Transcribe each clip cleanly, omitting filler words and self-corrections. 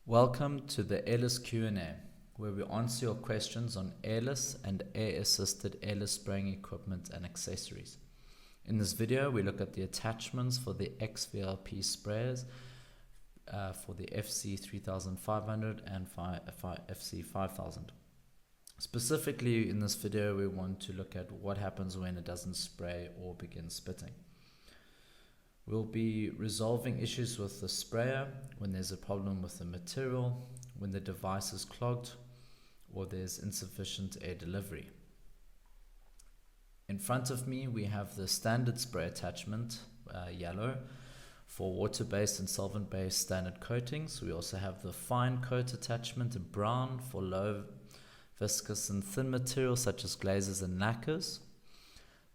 Welcome to the Airless Q&A, where we answer your questions on airless and air-assisted airless spraying equipment and accessories. In this video, we look at the attachments for the XVLP sprayers for the FC3500 and FC5000. Specifically, in this video, we want to look at what happens when it doesn't spray or begins spitting. We'll be resolving issues with the sprayer when there's a problem with the material, when the device is clogged, or there's insufficient air delivery. In front of me, we have the standard spray attachment, yellow, for water-based and solvent-based standard coatings. We also have the fine coat attachment in brown for low viscous and thin materials such as glazes and lacquers.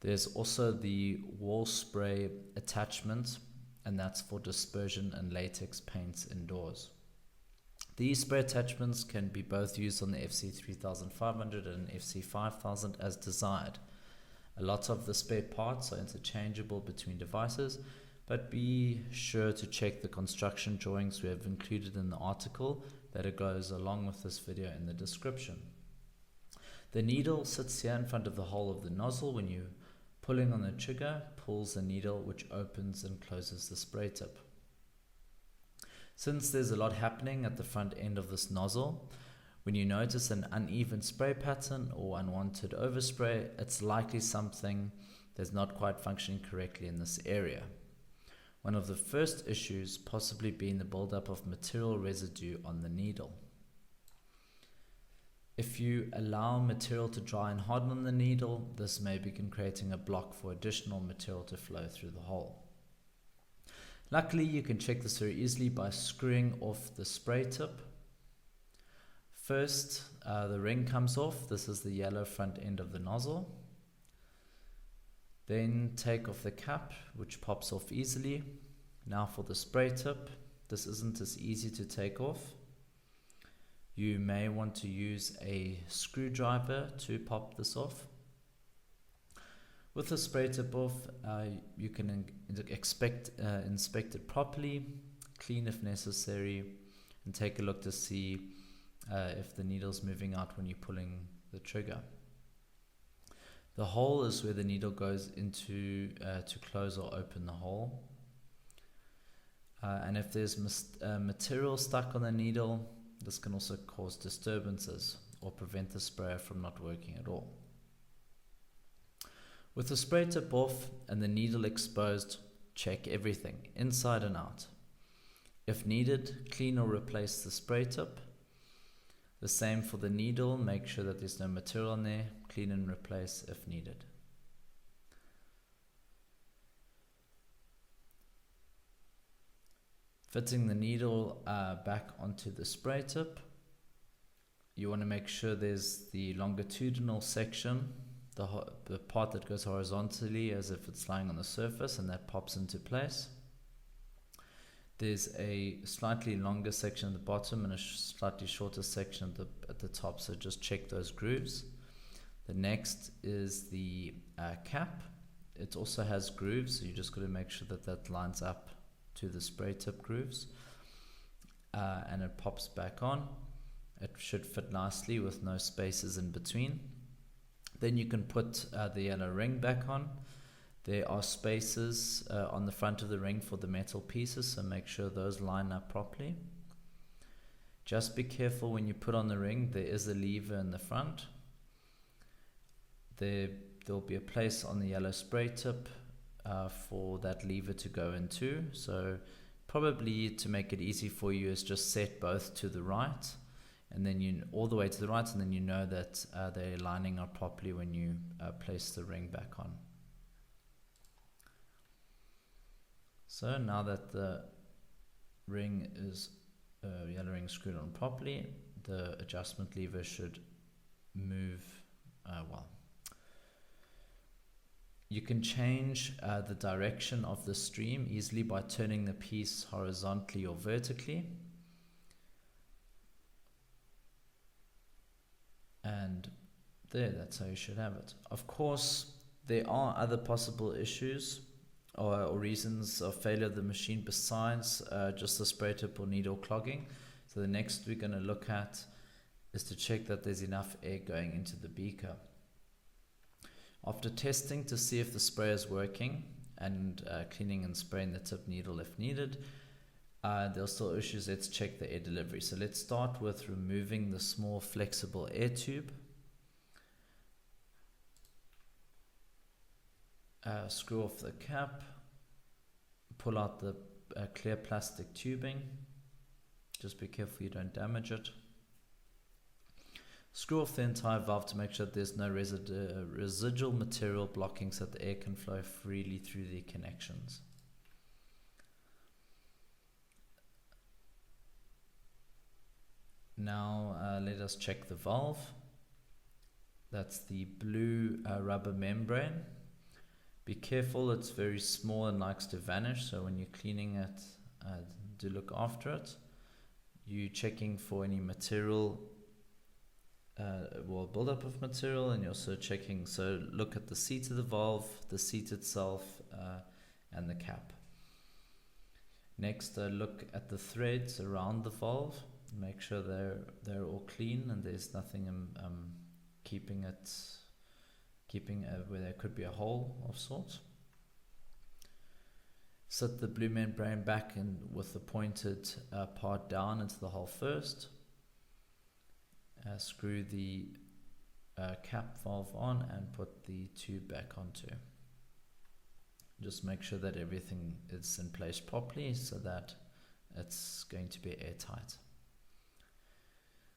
There's also the wall spray attachment, and that's for dispersion and latex paints indoors. These spray attachments can be both used on the FC3500 and FC5000 as desired. A lot of the spare parts are interchangeable between devices, but be sure to check the construction drawings we have included in the article that it goes along with this video in the description. The needle sits here in front of the hole of the nozzle. When you pulling on the trigger pulls the needle, which opens and closes the spray tip. Since there's a lot happening at the front end of this nozzle, when you notice an uneven spray pattern or unwanted overspray, it's likely something that's not quite functioning correctly in this area. One of the first issues possibly being the buildup of material residue on the needle. If you allow material to dry and harden on the needle, this may begin creating a block for additional material to flow through the hole. Luckily, you can check this very easily by screwing off the spray tip. First, the ring comes off. This is the yellow front end of the nozzle. Then take off the cap, which pops off easily. Now for the spray tip, this isn't as easy to take off. You may want to use a screwdriver to pop this off. With the spray tip off, you can inspect it properly, clean if necessary, and take a look to see if the needle's moving out when you're pulling the trigger. The hole is where the needle goes into to close or open the hole. And if there's material stuck on the needle, this can also cause disturbances or prevent the sprayer from not working at all. With the spray tip off and the needle exposed, check everything inside and out. If needed, clean or replace the spray tip. The same for the needle, make sure that there's no material on there, clean and replace if needed. Fitting the needle back onto the spray tip, you want to make sure there's the longitudinal section, the part that goes horizontally as if it's lying on the surface, and that pops into place. There's a slightly longer section at the bottom and a slightly shorter section at the top, so just check those grooves. The next is the cap. It also has grooves, so you just got to make sure that that lines up to the spray tip grooves, and it pops back on. It should fit nicely with no spaces in between. Then you can put the yellow ring back on. There are spaces on the front of the ring for the metal pieces, so make sure those line up properly. Just be careful when you put on the ring. There is a lever in the front. There'll be a place on the yellow spray tip for that lever to go into. So probably to make it easy for you is just set both to the right, and then all the way to the right, and then you know that they're lining up properly when you place the ring back on. So now that the ring is yellow ring screwed on properly, the adjustment lever should move well. You can change the direction of the stream easily by turning the piece horizontally or vertically. And that's how you should have it. Of course, there are other possible issues or reasons of failure of the machine besides just the spray tip or needle clogging. So the next we're going to look at is to check that there's enough air going into the beaker. After testing to see if the spray is working and cleaning and spraying the tip needle if needed, there are still issues. Let's check the air delivery. So let's start with removing the small flexible air tube. Screw off the cap, pull out the clear plastic tubing. Just be careful you don't damage it. Screw off the entire valve to make sure that there's no residual material blocking so that the air can flow freely through the connections. Now let us check the valve. That's the blue rubber membrane. Be careful, it's very small and likes to vanish, so when you're cleaning it, do look after it. You're checking for any material, buildup of material, and you're also checking, so look at the seat of the valve, the seat itself, and the cap. Next, look at the threads around the valve. Make sure they're all clean and there's nothing keeping where there could be a hole of sorts. Set the blue membrane back in with the pointed part down into the hole first. Screw the cap valve on and put the tube back onto. Just make sure that everything is in place properly so that it's going to be airtight.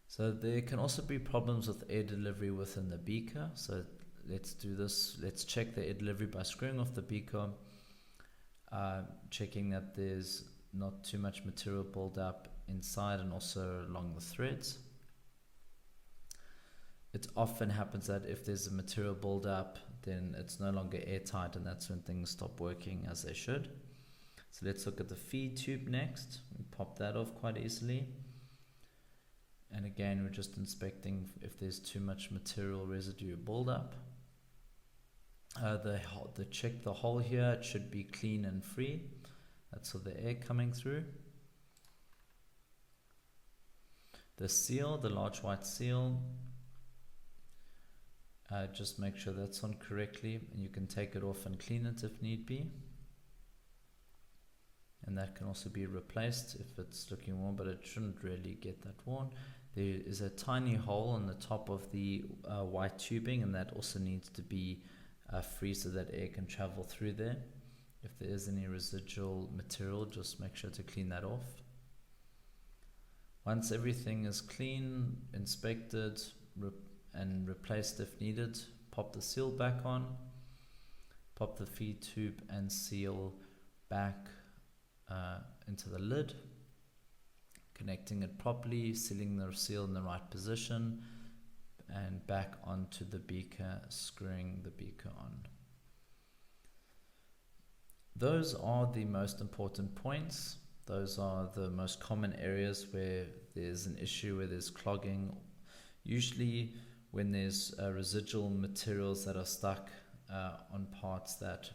So there can also be problems with air delivery within the beaker. So let's do this. Let's check the air delivery by screwing off the beaker, checking that there's not too much material build up inside and also along the threads. It often happens that if there's a material build up, then it's no longer airtight, and that's when things stop working as they should. So let's look at the feed tube next. We pop that off quite easily. And again, we're just inspecting if there's too much material residue buildup. Check the hole here, it should be clean and free. That's all the air coming through. The seal, the large white seal, just make sure that's on correctly, and you can take it off and clean it if need be. And that can also be replaced if it's looking worn, but it shouldn't really get that worn. There is a tiny hole on the top of the white tubing, and that also needs to be free so that air can travel through there. If there is any residual material, just make sure to clean that off. Once everything is clean, inspected, and replaced if needed, pop the seal back on, pop the feed tube and seal back into the lid, connecting it properly, sealing the seal in the right position, and back onto the beaker, screwing the beaker on. Those are the most important points. Those are the most common areas where there's an issue, where there's clogging. Usually when there's residual materials that are stuck on parts that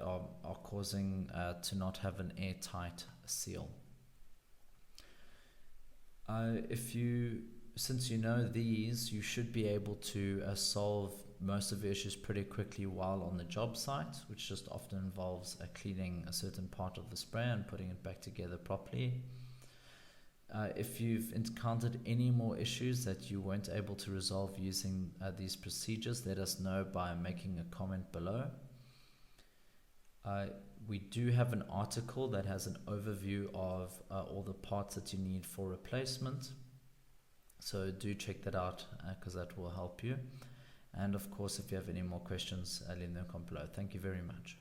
are causing to not have an airtight seal. Since you know these, you should be able to solve most of the issues pretty quickly while on the job site, which just often involves cleaning a certain part of the spray and putting it back together properly. If you've encountered any more issues that you weren't able to resolve using these procedures, let us know by making a comment below. We do have an article that has an overview of all the parts that you need for replacement. So do check that out because that will help you. And of course, if you have any more questions, leave them in the comment below. Thank you very much.